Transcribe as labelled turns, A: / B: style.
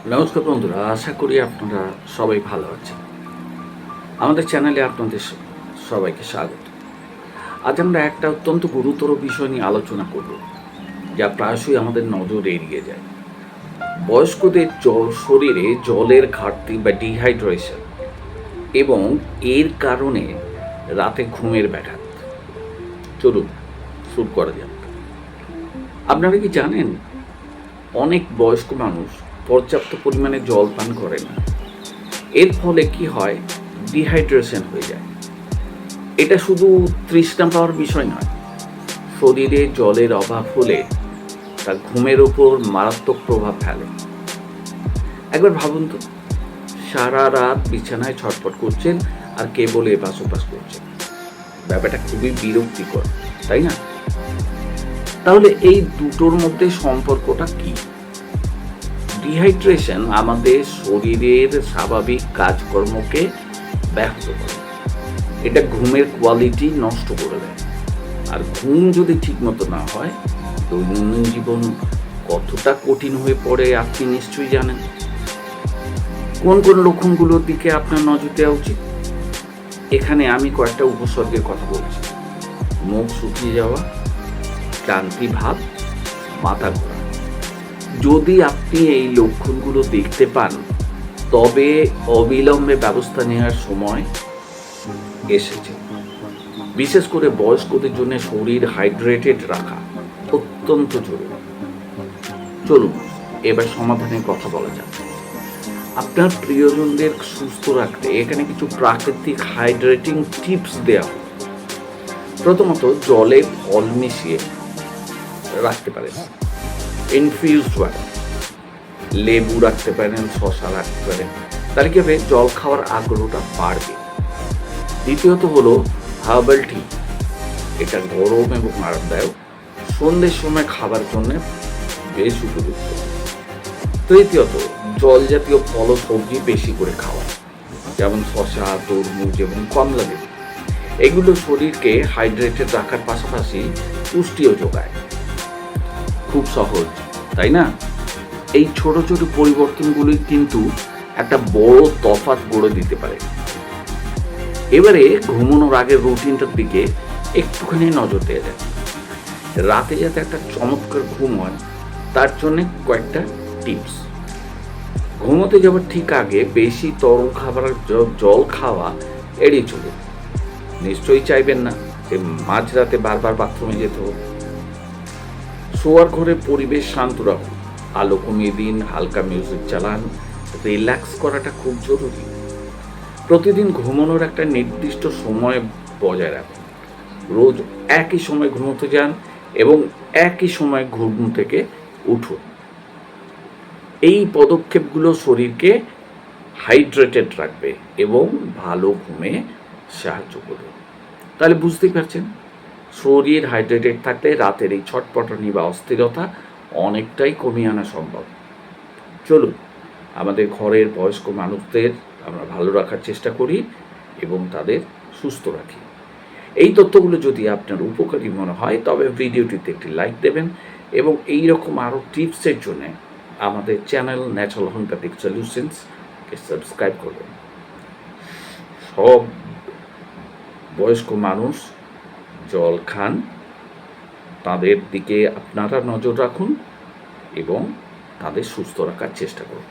A: নমস্কার বন্ধুরা, আশা করি আপনারা সবাই ভালো আছেন। আমাদের চ্যানেলে আপনাদের সবাইকে স্বাগত। আজ আমরা একটা অত্যন্ত গুরুতর বিষয় নিয়ে আলোচনা করব, যা প্রায়শই আমাদের নজর এড়িয়ে যায়। বয়স্কদের শরীরে জলের ঘাটতি বা ডিহাইড্রেশন এবং এর কারণে রাতে ঘুমের ব্যাঘাত। চলুন শুরু করা যাক। আপনারা কি জানেন, অনেক বয়স্ক মানুষ পর্যাপ্ত পরিমাণে জল পান করে না। এর ফলে কি হয়, ডিহাইড্রেশন হয়ে যায়। এটা শুধু তৃষ্ণা পাওয়ার বিষয় নয়, শরীরে জলের অভাব হলে তা ঘুমের ওপর মারাত্মক প্রভাব ফেলে। একবার ভাবুন তো, সারা রাত বিছানায় ছটফট করছেন আর কেবল এপাশ ওপাশ করছেন। ব্যাপারটা খুবই বিরক্তিকর, তাই না? তাহলে এই দুটোর মধ্যে সম্পর্কটা কি? ডিহাইড্রেশন আমাদের শরীরের স্বাভাবিক কাজকর্মকে ব্যাহত করে। এটা ঘুমের কোয়ালিটি নষ্ট করে দেয়। আর ঘুম যদি ঠিকমতো না হয়, দৈনন্দিন জীবন কতটা কঠিন হয়ে পড়ে আপনি নিশ্চয়ই জানেন। কোন কোন লক্ষণগুলোর দিকে আপনার নজর দেওয়া উচিত? এখানে আমি কয়েকটা উপসর্গের কথা বলছি। মুখ শুকিয়ে যাওয়া, ক্লান্তি ভাব, মাথা ঘোরা। যদি আপনি এই লক্ষণগুলো দেখতে পান, তবে অবিলম্বে ব্যবস্থা নেওয়ার সময় এসেছে। বিশেষ করে বয়স্কদের জন্য শরীর হাইড্রেটেড রাখা অত্যন্ত জরুরি। চলুন এবার সমাধানের কথা বলা যাক। আপনার প্রিয়জনদের সুস্থ রাখতে এখানে কিছু প্রাকৃতিক হাইড্রেটিং টিপস দেওয়া হয়। প্রথমত, জলে ফল মিশিয়ে রাখতে পারেন। ইনফিউজড ওয়াটার, লেবু রাখতে পারেন, শশা রাখতে পারেন। তাহলে কি হবে, জল খাওয়ার আগ্রহটা বাড়বে। দ্বিতীয়ত হলো হার্বাল টি। এটা গরম এবং আরামদায়ক, সন্ধ্যের সময় খাবার জন্য বেশ উপযুক্ত। তৃতীয়ত, জল জাতীয় ফল ও সবজি বেশি করে খাওয়া, যেমন শশা, তরমুজ এবং কমলা লেবু। এগুলো শরীরকে হাইড্রেটেড রাখার পাশাপাশি পুষ্টিও যোগায়। খুব সহজ, তাই না? এই ছোট ছোট পরিবর্তনগুলি কিন্তু একটা বড় তফাৎ গড়ে দিতে পারে। এবারে ঘুমানোর আগের রুটিনটার দিকে একটুখানি নজর দেওয়া যায়। রাতে যাতে একটা চমৎকার ঘুম হয়, তার জন্য কয়েকটা টিপস। ঘুমোতে যাওয়ার ঠিক আগে বেশি তরল খাবার জল খাওয়া এড়িয়ে চলুন। নিশ্চয়ই চাইবেন না যে মাঝরাতে বারবার বাথরুমে যেতে হবে। শোয়ার ঘরে পরিবেশ শান্ত রাখুন, আলো কমিয়ে দিন, হালকা মিউজিক চালান। রিল্যাক্স করাটা খুব জরুরি। প্রতিদিন ঘুমানোর একটা নির্দিষ্ট সময় বজায় রাখুন। রোজ একই সময় ঘুমোতে যান এবং একই সময় ঘুম থেকে উঠুন। এই পদক্ষেপগুলো শরীরকে হাইড্রেটেড রাখবে এবং ভালো ঘুমে সাহায্য করবে। তাহলে বুঝতেই পারছেন, শরীর হাইড্রেটেড থাকলে রাতের এই ছটপটানি বা অস্থিরতা অনেকটাই কমিয়ে আনা সম্ভব। চলুন আমাদের ঘরের বয়স্ক মানুষদের আমরা ভালো রাখার চেষ্টা করি এবং তাদের সুস্থ রাখি। এই তথ্যগুলো যদি আপনার উপকারী মনে হয়, তবে ভিডিওটিতে একটি লাইক দেবেন এবং এই রকম আরও টিপসের জন্য আমাদের চ্যানেল ন্যাচারাল হোমিওপ্যাথিক সলিউশনসকে সাবস্ক্রাইব করবেন। সব বয়স্ক মানুষ জল খান, তাদের দিকে আপনারা নজর রাখুন এবং তাদের সুস্থ রাখার চেষ্টা করুন।